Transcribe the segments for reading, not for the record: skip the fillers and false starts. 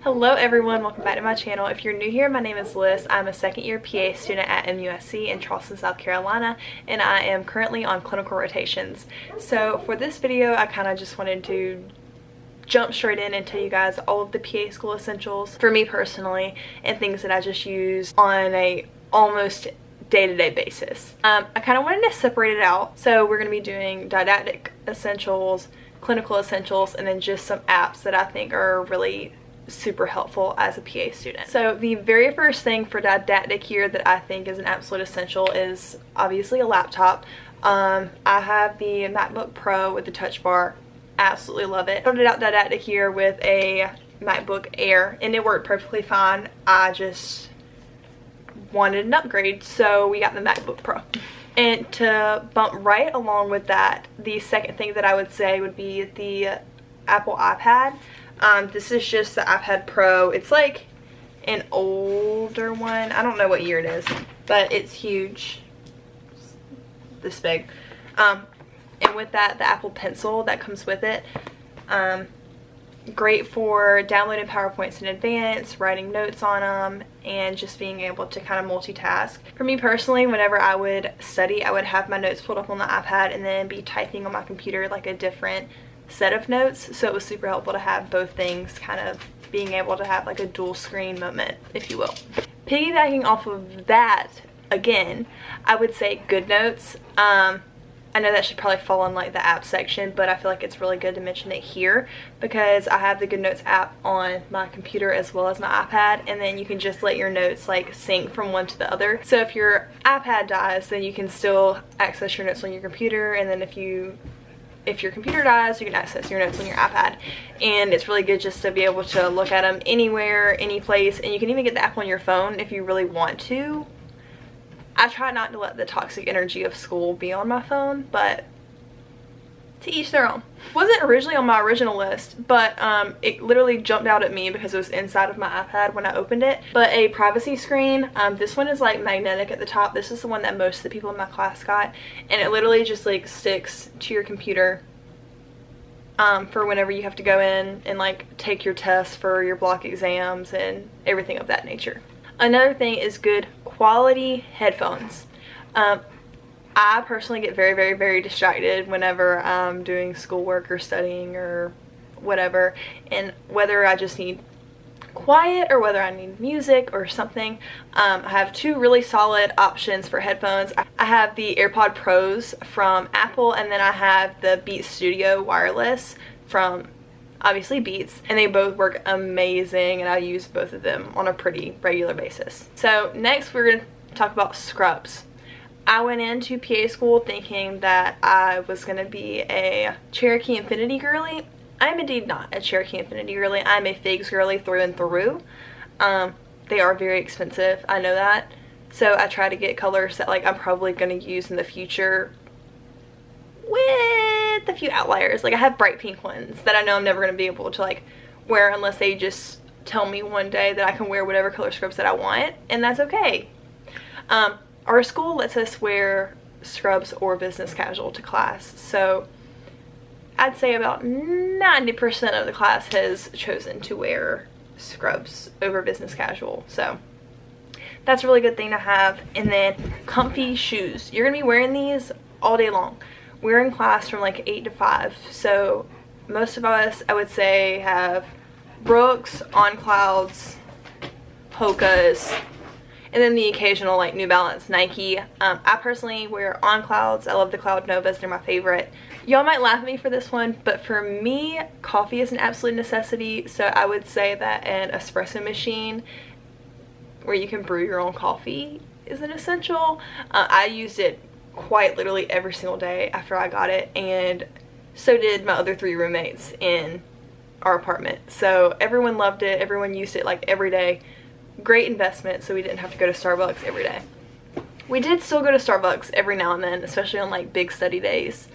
Hello everyone, welcome back to my channel. If you're new here, my name is Lyss. I'm a second year PA student at MUSC in Charleston, South Carolina, and I am currently on clinical rotations. So for this video, I kind of just wanted to jump straight in and tell you guys all of the PA school essentials for me personally and things that I just use on a almost day-to-day basis. I kind of wanted to separate it out. So we're going to be doing didactic essentials, clinical essentials, and then just some apps that I think are really super helpful as a PA student. So the very first thing for didactic here that I think is an absolute essential is obviously a laptop. I have the MacBook Pro with the touch bar. Absolutely love it. Started out didactic here with a MacBook Air and it worked perfectly fine. I just wanted an upgrade, so we got the MacBook Pro. And to bump right along with that, the second thing that I would say would be the Apple iPad. This is just the iPad Pro. It's like an older one. I don't know what year it is, but it's huge. It's this big. And with that, the Apple Pencil that comes with it. Great for downloading PowerPoints in advance, writing notes on them, and just being able to kind of multitask. For me personally, whenever I would study, I would have my notes pulled up on the iPad and then be typing on my computer like a different set of notes, so it was super helpful to have both things, kind of being able to have like a dual screen moment, if you will. Piggybacking off of that, again, I would say GoodNotes. I know that should probably fall in like the app section, but I feel like it's really good to mention it here because I have the GoodNotes app on my computer as well as my iPad, and then you can just let your notes like sync from one to the other. So if your iPad dies, then you can still access your notes on your computer, and then if your computer dies, you can access your notes on your iPad. And it's really good just to be able to look at them anywhere, any place, and you can even get the app on your phone if you really want to. I try not to let the toxic energy of school be on my phone, but to each their own. It wasn't originally on my original list, but it literally jumped out at me because it was inside of my iPad when I opened it. But a privacy screen, this one is like magnetic at the top. This is the one that most of the people in my class got, and it literally just like sticks to your computer for whenever you have to go in and like take your tests for your block exams and everything of that nature. Another thing is good quality headphones. I personally get very distracted whenever I'm doing schoolwork or studying or whatever, and whether I just need quiet or whether I need music or something. I have two really solid options for headphones. I have the AirPod Pros from Apple, and then I have the Beats Studio wireless from obviously Beats, and they both work amazing, and I use both of them on a pretty regular basis. So next we're going to talk about scrubs. I went into PA school thinking that I was going to be a Cherokee Infinity girly. I'm indeed not a Cherokee Infinity girly. I'm a Figs girly through and through. They are very expensive, I know that. So I try to get colors that like I'm probably going to use in the future with a few outliers. Like I have bright pink ones that I know I'm never going to be able to like wear unless they just tell me one day that I can wear whatever color scrubs that I want, and that's okay. Our school lets us wear scrubs or business casual to class, so I'd say about 90% of the class has chosen to wear scrubs over business casual, so that's a really good thing to have. And then comfy shoes. You're gonna be wearing these all day long. We're in class from like 8 to 5, so most of us, I would say, have Brooks, On Clouds, Hoka's, and then the occasional like New Balance, Nike. I personally wear On Clouds. I love the Cloud Novas. They're my favorite. Y'all might laugh at me for this one, but for me, coffee is an absolute necessity, so I would say that an espresso machine where you can brew your own coffee is an essential. I used it quite literally every single day after I got it, and so did my other 3 roommates in our apartment. So everyone loved it. Everyone used it like every day. Great investment, so we didn't have to go to Starbucks every day. We did still go to Starbucks every now and then, especially on like big study days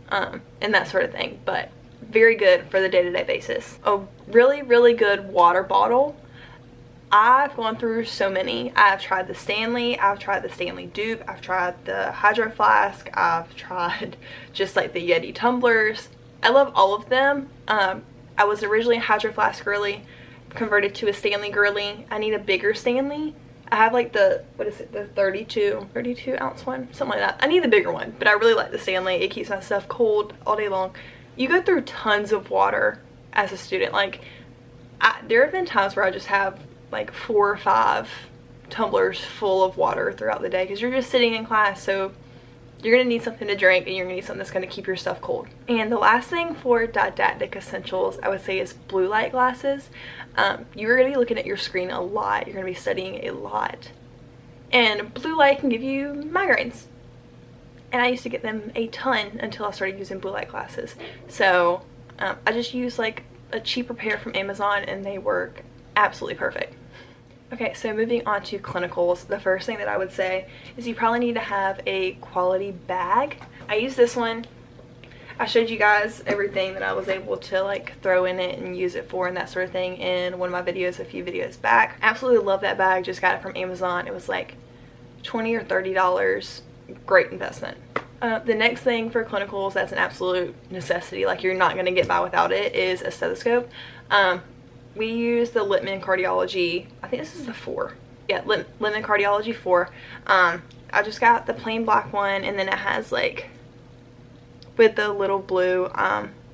and that sort of thing, but very good for the day-to-day basis. A really good water bottle. I've gone through so many. I've tried the Stanley, I've tried the Stanley dupe, I've tried the Hydro Flask, I've tried just like the Yeti tumblers. I love all of them. I was originally a Hydro Flask girly, converted to a Stanley girly. I need a bigger Stanley. I have like the, what is it, the 32 ounce one, something like that. I need the bigger one, but I really like the Stanley. It keeps my stuff cold all day long. You go through tons of water as a student. Like, there have been times where I just have like 4 or 5 tumblers full of water throughout the day because you're just sitting in class, so you're going to need something to drink and you're going to need something that's going to keep your stuff cold. And the last thing for didactic essentials I would say is blue light glasses. You're going to be looking at your screen a lot. You're going to be studying a lot. And blue light can give you migraines. And I used to get them a ton until I started using blue light glasses. So I just use like a cheaper pair from Amazon and they work absolutely perfect. Okay, so moving on to clinicals, the first thing that I would say is you probably need to have a quality bag. I use this one. I showed you guys everything that I was able to like throw in it and use it for and that sort of thing in one of my videos a few videos back. Absolutely love that bag. Just got it from Amazon. It was like $20 or $30. Great investment. The next thing for clinicals that's an absolute necessity, like you're not going to get by without it, is a stethoscope. We use the Littman Cardiology, I think this is the 4. Yeah, Littman Cardiology 4. I just got the plain black one, and then it has like, with the little blue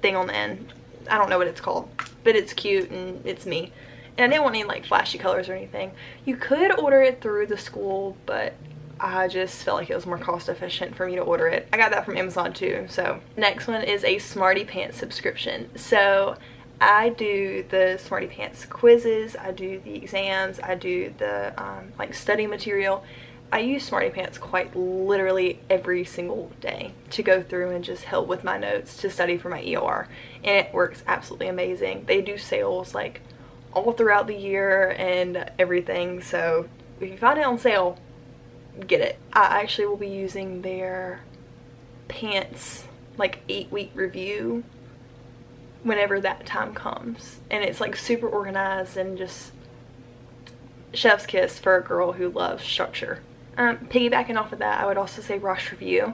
thing on the end. I don't know what it's called, but it's cute and it's me. And I didn't want any like flashy colors or anything. You could order it through the school, but I just felt like it was more cost efficient for me to order it. I got that from Amazon too. So next one is a Smarty Pants subscription. So I do the Smarty Pants quizzes, I do the exams, I do the like study material. I use Smarty Pants quite literally every single day to go through and just help with my notes to study for my EOR, and it works absolutely amazing. They do sales like all throughout the year and everything, so if you find it on sale, get it. I actually will be using their pants like 8-week review whenever that time comes, and it's like super organized and just chef's kiss for a girl who loves structure. Piggybacking off of that, I would also say Rosh Review.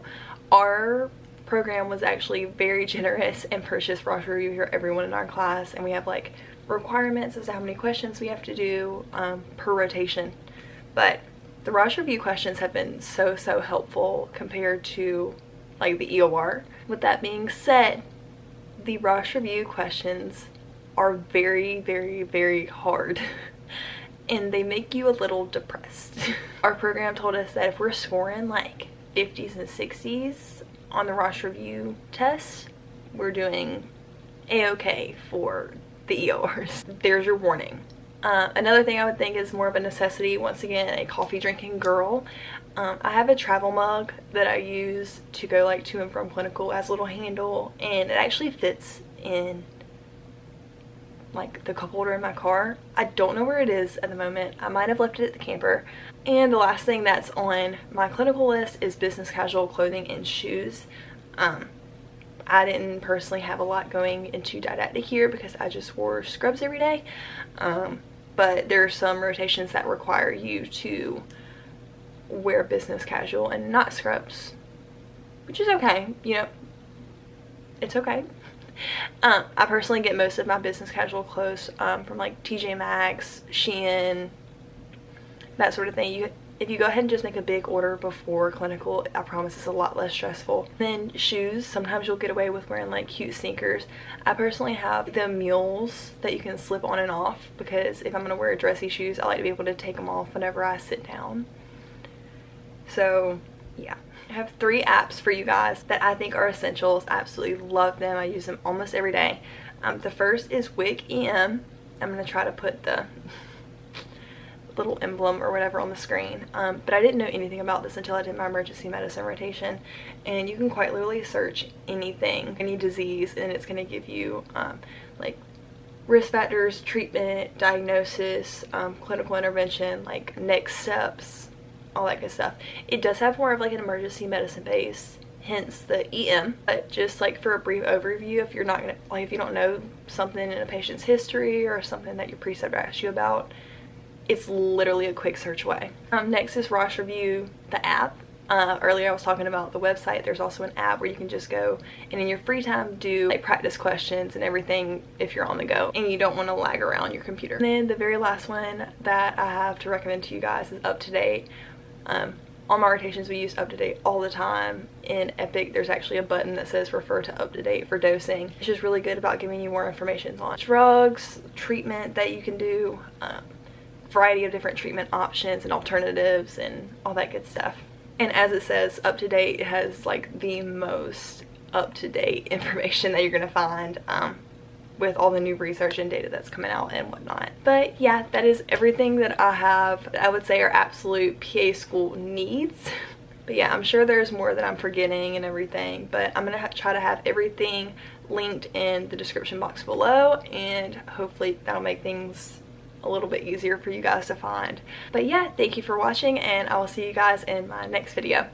Our program was actually very generous and purchased Rosh Review for everyone in our class, and we have like requirements as to how many questions we have to do per rotation. But the Rosh Review questions have been so helpful compared to like the EOR. With that being said, the Rosh Review questions are very hard and they make you a little depressed. Our program told us that if we're scoring like 50s and 60s on the Rosh Review test, we're doing a-okay for the EORs. There's your warning. Another thing I would think is more of a necessity, once again, a coffee drinking girl. I have a travel mug that I use to go like to and from clinical as a little handle, and it actually fits in like the cup holder in my car. I don't know where it is at the moment. I might have left it at the camper. And the last thing that's on my clinical list is business casual clothing and shoes. I didn't personally have a lot going into didactic here because I just wore scrubs every day. But there are some rotations that require you to wear business casual and not scrubs, which is okay, you know, it's okay. I personally get most of my business casual clothes from like TJ Maxx, Shein, that sort of thing. If you go ahead and just make a big order before clinical, I promise it's a lot less stressful. Then shoes, sometimes you'll get away with wearing like cute sneakers. I personally have the mules that you can slip on and off because if I'm going to wear dressy shoes, I like to be able to take them off whenever I sit down. So yeah, I have 3 apps for you guys that I think are essentials. I absolutely love them. I use them almost every day. The first is Wig EM. I'm going to try to put the little emblem or whatever on the screen, but I didn't know anything about this until I did my emergency medicine rotation, and you can quite literally search anything, any disease, and it's going to give you like risk factors, treatment, diagnosis, clinical intervention, like next steps, all that good stuff. It does have more of like an emergency medicine base, hence the EM, but just like for a brief overview, if you're not gonna, like if you don't know something in a patient's history or something that your preceptor asked you about, it's literally a quick search away. Next is Rosh Review, the app. Earlier I was talking about the website. There's also an app where you can just go and in your free time do like practice questions and everything if you're on the go and you don't want to lag around your computer. And then the very last one that I have to recommend to you guys is UpToDate. On my rotations we use UpToDate all the time. In Epic there's actually a button that says refer to UpToDate for dosing. It's just really good about giving you more information on drugs, treatment that you can do, variety of different treatment options and alternatives and all that good stuff. And as it says, UpToDate has like the most up-to-date information that you're gonna find with all the new research and data that's coming out and whatnot. But yeah, that is everything that I have that I would say are absolute PA school needs. But yeah, I'm sure there's more that I'm forgetting and everything, but I'm gonna try to have everything linked in the description box below, and hopefully that'll make things a little bit easier for you guys to find. But yeah, thank you for watching, and I will see you guys in my next video.